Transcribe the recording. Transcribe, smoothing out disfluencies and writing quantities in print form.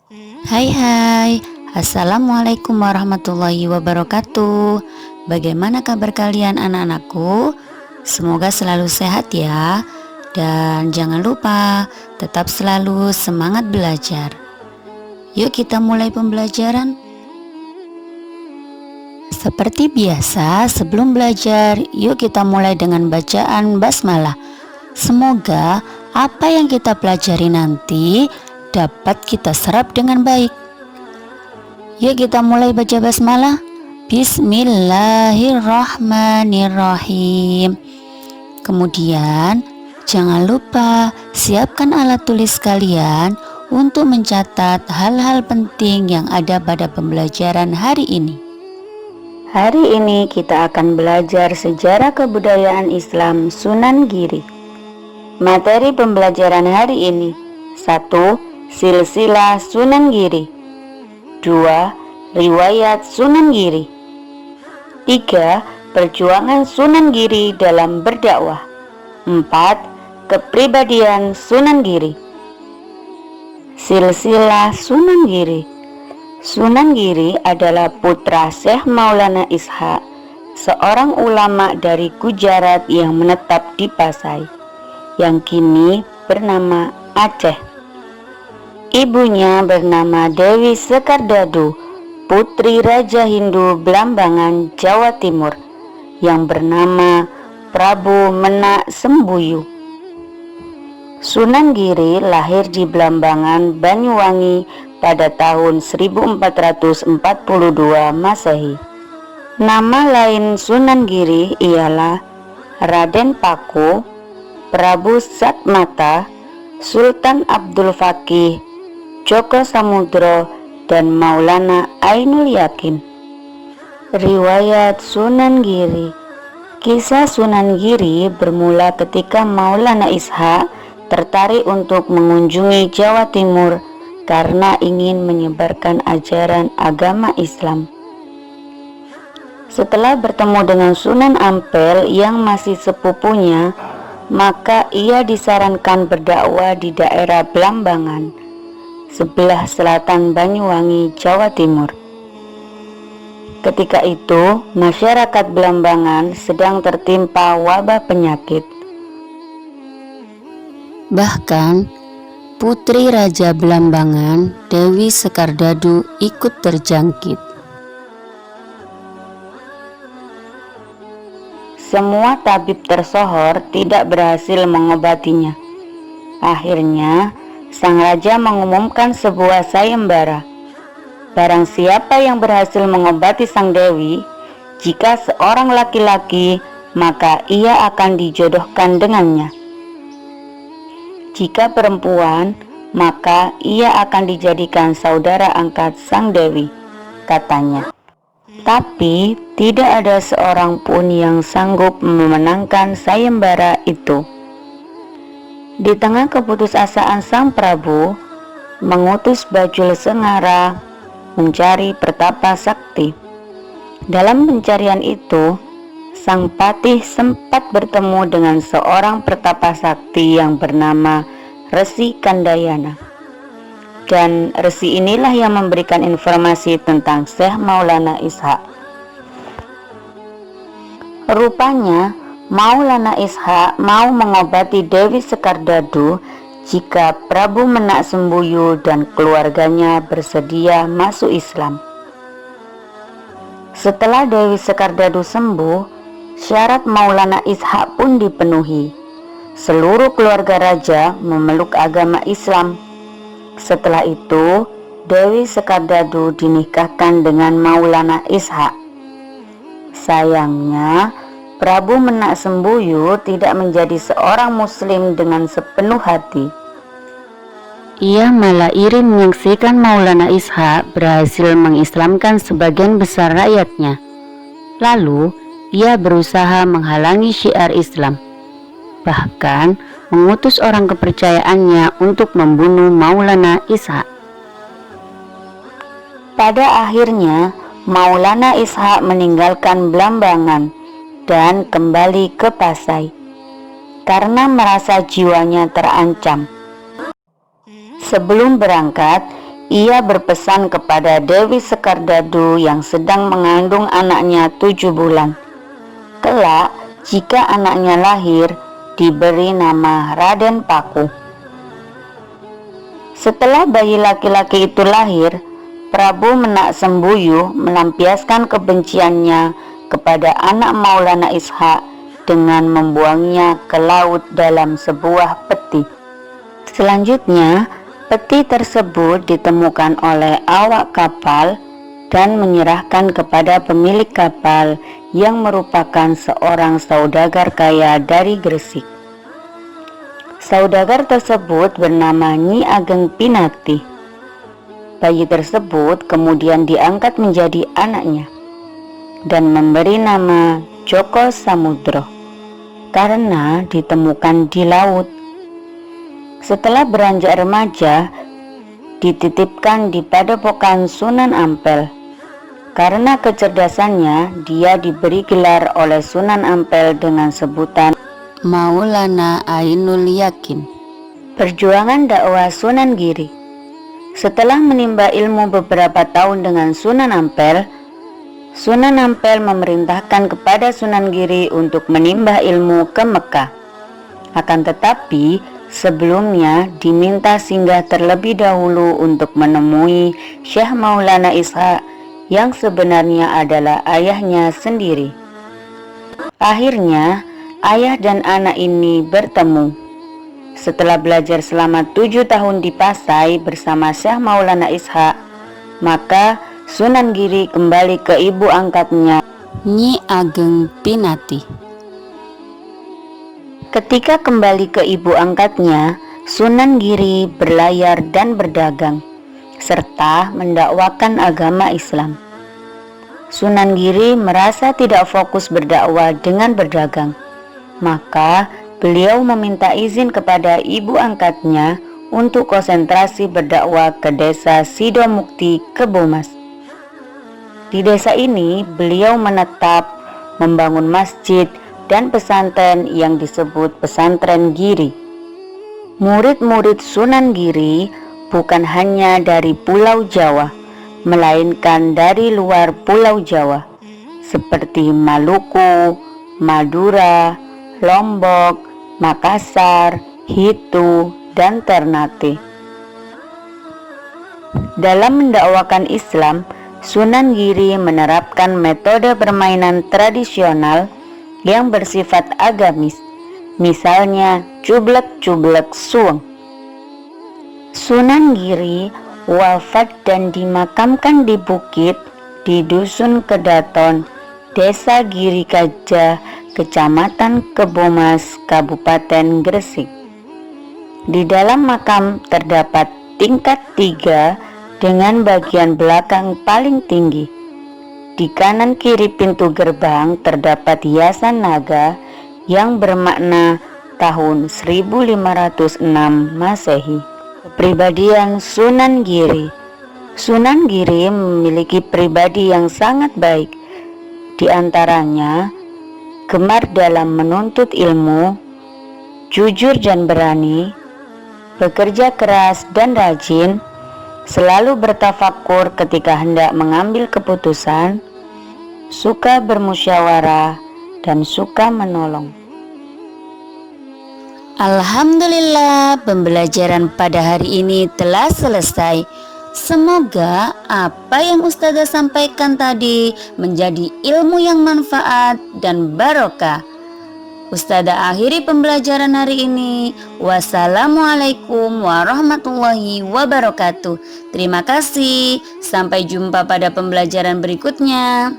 Hai, Assalamualaikum warahmatullahi wabarakatuh. Bagaimana kabar kalian anak-anakku? Semoga selalu sehat ya. Dan jangan lupa tetap selalu semangat belajar. Yuk kita mulai pembelajaran. Seperti biasa, sebelum belajar, yuk kita mulai dengan bacaan basmalah. Semoga apa yang kita pelajari nanti dapat kita serap dengan baik. Yuk kita mulai baca basmalah. Bismillahirrahmanirrahim. Kemudian jangan lupa siapkan alat tulis kalian untuk mencatat hal-hal penting yang ada pada pembelajaran hari ini. Hari ini kita akan belajar sejarah kebudayaan Islam Sunan Giri. Materi pembelajaran hari ini: 1. Silsilah Sunan Giri. 2. Riwayat Sunan Giri. 3. Perjuangan Sunan Giri dalam berdakwah. 4. Kepribadian Sunan Giri. Silsilah Sunan Giri. Sunan Giri adalah putra Syekh Maulana Ishaq, seorang ulama dari Gujarat yang menetap di Pasai, yang kini bernama Aceh. Ibunya bernama Dewi Sekardadu, putri Raja Hindu Blambangan, Jawa Timur, yang bernama Prabu Menak Sembuyu. Sunan Giri lahir di Blambangan, Banyuwangi pada tahun 1442 Masehi. Nama lain Sunan Giri ialah Raden Paku, Prabu Satmata, Sultan Abdul Fakih, Joko Samudro, dan Maulana Ainul Yakin. Riwayat Sunan Giri. Kisah Sunan Giri bermula ketika Maulana Ishaq tertarik untuk mengunjungi Jawa Timur karena ingin menyebarkan ajaran agama Islam. Setelah bertemu dengan Sunan Ampel yang masih sepupunya, maka ia disarankan berdakwah di daerah Blambangan, sebelah selatan Banyuwangi, Jawa Timur. Ketika itu, masyarakat Blambangan sedang tertimpa wabah penyakit. Bahkan, putri Raja Blambangan, Dewi Sekardadu, ikut terjangkit. Semua tabib tersohor tidak berhasil mengobatinya. Akhirnya, sang raja mengumumkan sebuah sayembara. Barang siapa yang berhasil mengobati sang dewi, jika seorang laki-laki, maka ia akan dijodohkan dengannya. Jika perempuan, maka ia akan dijadikan saudara angkat sang dewi, katanya. Tapi tidak ada seorang pun yang sanggup memenangkan sayembara itu. Di tengah keputusasaan sang Prabu mengutus Bajul Sengara mencari Pertapa Sakti. Dalam pencarian itu, sang patih sempat bertemu dengan seorang Pertapa Sakti yang bernama Resi Kandayana. Dan resi inilah yang memberikan informasi tentang Syekh Maulana Ishaq. Rupanya Maulana Ishaq mau mengobati Dewi Sekardadu jika Prabu Menak Sembuyu dan keluarganya bersedia masuk Islam. Setelah Dewi Sekardadu sembuh, syarat Maulana Ishaq pun dipenuhi. Seluruh keluarga raja memeluk agama Islam. Setelah itu, Dewi Sekardadu dinikahkan dengan Maulana Ishaq. Sayangnya, Prabu Menak Sembuyu tidak menjadi seorang muslim dengan sepenuh hati. Ia malah iri menyaksikan Maulana Ishaq berhasil mengislamkan sebagian besar rakyatnya. Lalu, ia berusaha menghalangi syiar Islam. Bahkan, mengutus orang kepercayaannya untuk membunuh Maulana Ishaq. Pada akhirnya, Maulana Ishaq meninggalkan Blambangan dan kembali ke Pasai karena merasa jiwanya terancam. Sebelum berangkat, ia berpesan kepada Dewi Sekardadu yang sedang mengandung anaknya 7 bulan. Kelak, jika anaknya lahir, diberi nama Raden Paku. Setelah bayi laki-laki itu lahir, Prabu Menak Sembuyu melampiaskan kebenciannya kepada anak Maulana Ishak dengan membuangnya ke laut dalam sebuah peti. Selanjutnya, peti tersebut ditemukan oleh awak kapal dan menyerahkan kepada pemilik kapal yang merupakan seorang saudagar kaya dari Gresik. Saudagar tersebut bernama Nyi Ageng Pinati. Bayi tersebut kemudian diangkat menjadi anaknya dan memberi nama Joko Samudro karena ditemukan di laut. Setelah beranjak remaja, dititipkan di padepokan Sunan Ampel. Karena kecerdasannya, dia diberi gelar oleh Sunan Ampel dengan sebutan Maulana Ainul Yakin. Perjuangan dakwah Sunan Giri. Setelah menimba ilmu beberapa tahun dengan Sunan Ampel, Sunan Ampel memerintahkan kepada Sunan Giri untuk menimba ilmu ke Mekah. Akan tetapi, sebelumnya diminta singgah terlebih dahulu untuk menemui Syekh Maulana Ishak yang sebenarnya adalah ayahnya sendiri. Akhirnya, ayah dan anak ini bertemu. Setelah belajar selama 7 tahun di Pasai bersama Syekh Maulana Ishak, maka Sunan Giri kembali ke ibu angkatnya, Nyi Ageng Pinati. Ketika kembali ke ibu angkatnya, Sunan Giri berlayar dan berdagang, serta mendakwakan agama Islam. Sunan Giri merasa tidak fokus berdakwah dengan berdagang, maka beliau meminta izin kepada ibu angkatnya untuk konsentrasi berdakwah ke desa Sidomukti, Kebomas. Di desa ini, beliau menetap membangun masjid dan pesantren yang disebut Pesantren Giri. Murid-murid Sunan Giri bukan hanya dari Pulau Jawa, melainkan dari luar Pulau Jawa, seperti Maluku, Madura, Lombok, Makassar, Hitu, dan Ternate. Dalam mendakwakan Islam, Sunan Giri menerapkan metode permainan tradisional yang bersifat agamis, misalnya cublek-cublek suweng. Sunan Giri wafat dan dimakamkan di bukit di Dusun Kedaton, Desa Giri Gajah, Kecamatan Kebomas, Kabupaten Gresik. Di dalam makam terdapat tingkat 3 dengan bagian belakang paling tinggi. Di kanan kiri pintu gerbang terdapat hiasan naga yang bermakna tahun 1506 Masehi. Kepribadian Sunan Giri. Sunan Giri memiliki pribadi yang sangat baik. Di antaranya, gemar dalam menuntut ilmu, jujur dan berani, bekerja keras dan rajin, selalu bertafakur ketika hendak mengambil keputusan, suka bermusyawarah, dan suka menolong. Alhamdulillah, pembelajaran pada hari ini telah selesai. Semoga apa yang Ustazah sampaikan tadi menjadi ilmu yang manfaat dan barokah. Ustazah akhiri pembelajaran hari ini. Wassalamualaikum warahmatullahi wabarakatuh. Terima kasih. Sampai jumpa pada pembelajaran berikutnya.